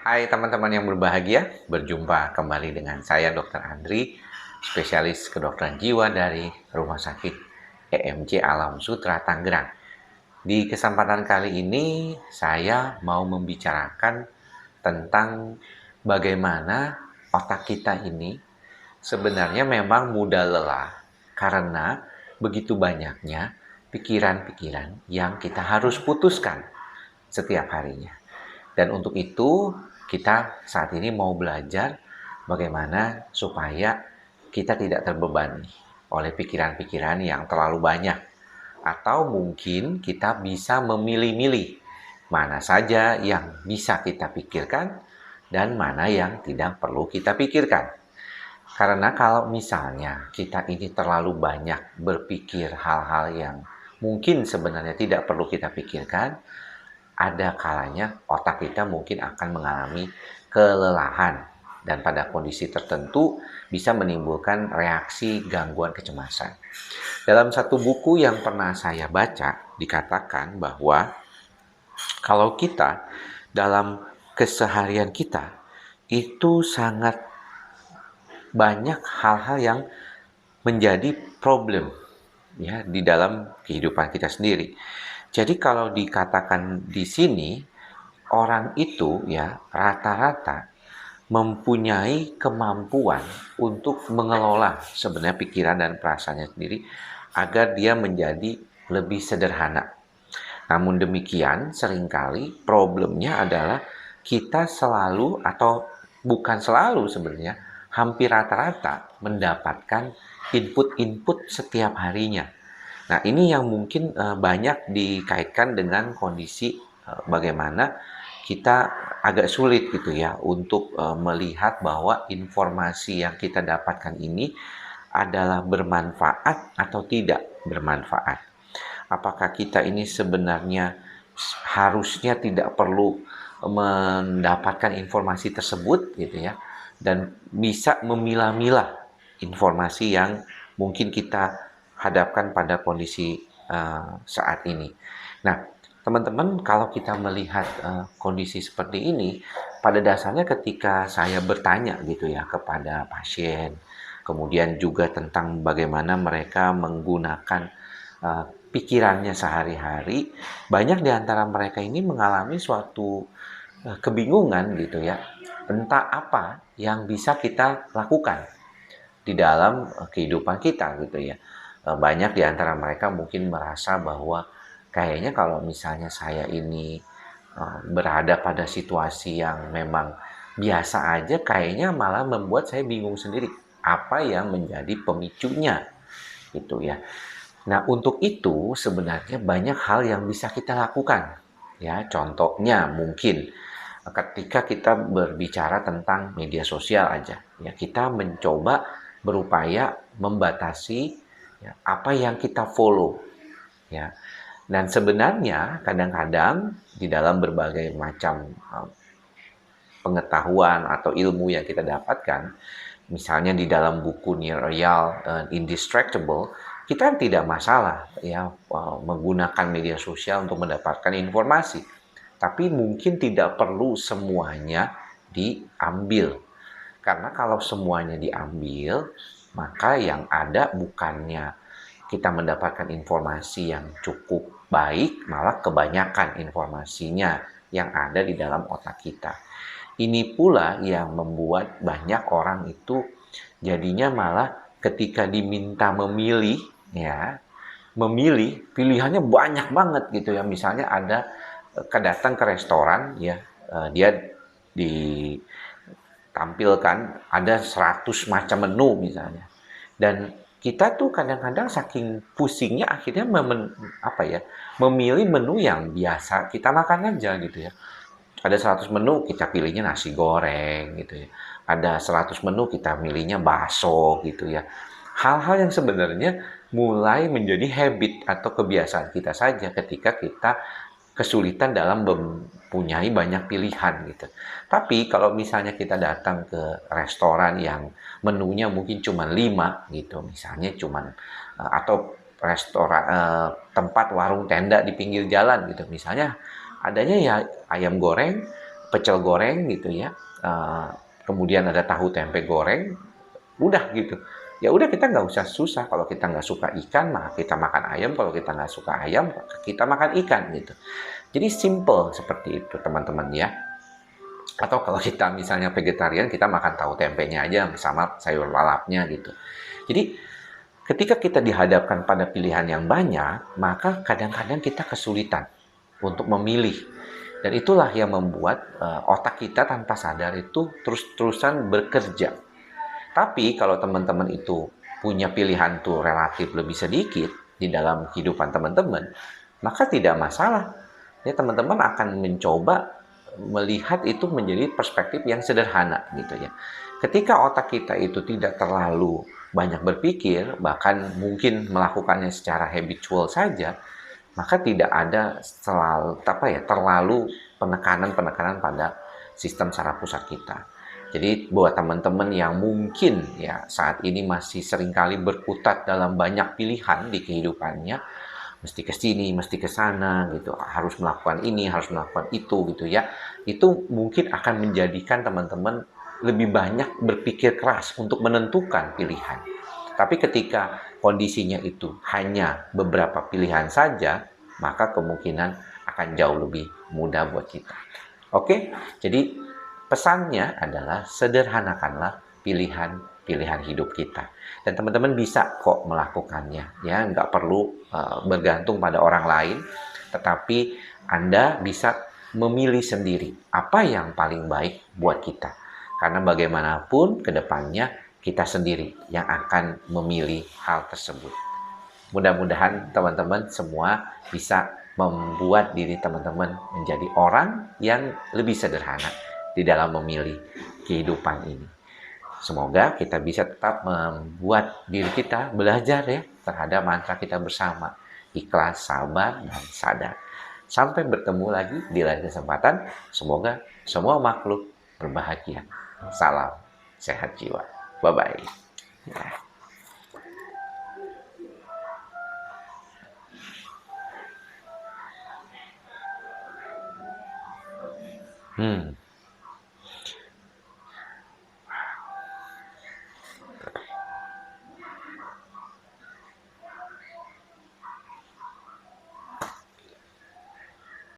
Hai teman-teman yang berbahagia, berjumpa kembali dengan saya Dr. Andri, spesialis kedokteran jiwa dari Rumah Sakit EMC Alam Sutra Tangerang. Di kesempatan kali ini saya mau membicarakan tentang bagaimana otak kita ini sebenarnya memang mudah lelah karena begitu banyaknya pikiran-pikiran yang kita harus putuskan setiap harinya. Dan untuk itu, kita saat ini mau belajar bagaimana supaya kita tidak terbebani oleh pikiran-pikiran yang terlalu banyak. Atau mungkin kita bisa memilih-milih mana saja yang bisa kita pikirkan dan mana yang tidak perlu kita pikirkan. Karena kalau misalnya kita ini terlalu banyak berpikir hal-hal yang mungkin sebenarnya tidak perlu kita pikirkan, ada kalanya otak kita mungkin akan mengalami kelelahan dan pada kondisi tertentu bisa menimbulkan reaksi gangguan kecemasan. Dalam satu buku yang pernah saya baca dikatakan bahwa kalau kita dalam keseharian kita itu sangat banyak hal-hal yang menjadi problem ya di dalam kehidupan kita sendiri. Jadi kalau dikatakan di sini orang itu ya rata-rata mempunyai kemampuan untuk mengelola sebenarnya pikiran dan perasaannya sendiri agar dia menjadi lebih sederhana. Namun demikian seringkali problemnya adalah kita selalu atau bukan selalu sebenarnya hampir rata-rata mendapatkan input-input setiap harinya. Nah, ini yang mungkin banyak dikaitkan dengan kondisi bagaimana kita agak sulit gitu ya untuk melihat bahwa informasi yang kita dapatkan ini adalah bermanfaat atau tidak bermanfaat. Apakah kita ini sebenarnya harusnya tidak perlu mendapatkan informasi tersebut gitu ya, dan bisa memilah-milah informasi yang mungkin kita hadapkan pada kondisi saat ini. Nah, teman-teman, kalau kita melihat kondisi seperti ini, pada dasarnya ketika saya bertanya gitu ya kepada pasien, kemudian juga tentang bagaimana mereka menggunakan pikirannya sehari-hari, banyak di antara mereka ini mengalami suatu kebingungan gitu ya, entah apa yang bisa kita lakukan di dalam kehidupan kita gitu ya. Banyak di antara mereka mungkin merasa bahwa kayaknya kalau misalnya saya ini berada pada situasi yang memang biasa aja, kayaknya malah membuat saya bingung sendiri apa yang menjadi pemicunya gitu ya. Nah, untuk itu sebenarnya banyak hal yang bisa kita lakukan. Ya, contohnya mungkin ketika kita berbicara tentang media sosial aja, ya kita mencoba berupaya membatasi ya, apa yang kita follow, ya. Dan sebenarnya kadang-kadang di dalam berbagai macam pengetahuan atau ilmu yang kita dapatkan, misalnya di dalam buku Near Real Indistractable, kita tidak masalah ya menggunakan media sosial untuk mendapatkan informasi. Tapi mungkin tidak perlu semuanya diambil. Karena kalau semuanya diambil, maka yang ada bukannya kita mendapatkan informasi yang cukup baik, malah kebanyakan informasinya yang ada di dalam otak kita. Ini pula yang membuat banyak orang itu jadinya malah ketika diminta memilih, ya, memilih pilihannya banyak banget gitu ya. Misalnya ada datang ke restoran ya, dia ditampilkan ada 100 macam menu misalnya. Dan kita tuh kadang-kadang saking pusingnya akhirnya memilih menu yang biasa kita makan aja gitu ya. Ada 100 menu kita pilihnya nasi goreng gitu ya. Ada 100 menu kita milihnya bakso gitu ya. Hal-hal yang sebenarnya mulai menjadi habit atau kebiasaan kita saja ketika kita kesulitan dalam mempunyai banyak pilihan gitu. Tapi kalau misalnya kita datang ke restoran yang menunya mungkin cuma 5 gitu, misalnya cuma atau restoran tempat warung tenda di pinggir jalan gitu, misalnya adanya ya ayam goreng, pecel goreng gitu ya, kemudian ada tahu tempe goreng, udah gitu. Ya udah, kita nggak usah susah. Kalau kita nggak suka ikan, maka kita makan ayam. Kalau kita nggak suka ayam, maka kita makan ikan gitu. Jadi simple seperti itu teman-teman ya. Atau kalau kita misalnya vegetarian, kita makan tahu tempenya aja sama sayur lalapnya gitu. Jadi ketika kita dihadapkan pada pilihan yang banyak, maka kadang-kadang kita kesulitan untuk memilih. Dan itulah yang membuat otak kita tanpa sadar itu terus-terusan bekerja. Tapi kalau teman-teman itu punya pilihan tuh relatif lebih sedikit di dalam kehidupan teman-teman, maka tidak masalah. Ya, teman-teman akan mencoba melihat itu menjadi perspektif yang sederhana gitu ya. Ketika otak kita itu tidak terlalu banyak berpikir, bahkan mungkin melakukannya secara habitual saja, maka tidak ada terlalu penekanan-penekanan pada sistem saraf pusat kita. Jadi buat teman-teman yang mungkin ya saat ini masih seringkali berkutat dalam banyak pilihan di kehidupannya, mesti ke sini, mesti ke sana gitu, harus melakukan ini, harus melakukan itu gitu ya. Itu mungkin akan menjadikan teman-teman lebih banyak berpikir keras untuk menentukan pilihan. Tapi ketika kondisinya itu hanya beberapa pilihan saja, maka kemungkinan akan jauh lebih mudah buat kita. Oke, jadi pesannya adalah sederhanakanlah pilihan-pilihan hidup kita. Dan teman-teman bisa kok melakukannya, ya nggak perlu bergantung pada orang lain, tetapi Anda bisa memilih sendiri apa yang paling baik buat kita. Karena bagaimanapun ke depannya kita sendiri yang akan memilih hal tersebut. Mudah-mudahan teman-teman semua bisa membuat diri teman-teman menjadi orang yang lebih sederhana di dalam memilih kehidupan ini. Semoga kita bisa tetap membuat diri kita belajar ya terhadap mantra kita bersama. Ikhlas, sabar, dan sadar. Sampai bertemu lagi di lain kesempatan. Semoga semua makhluk berbahagia. Salam sehat jiwa. Bye-bye. Hmm.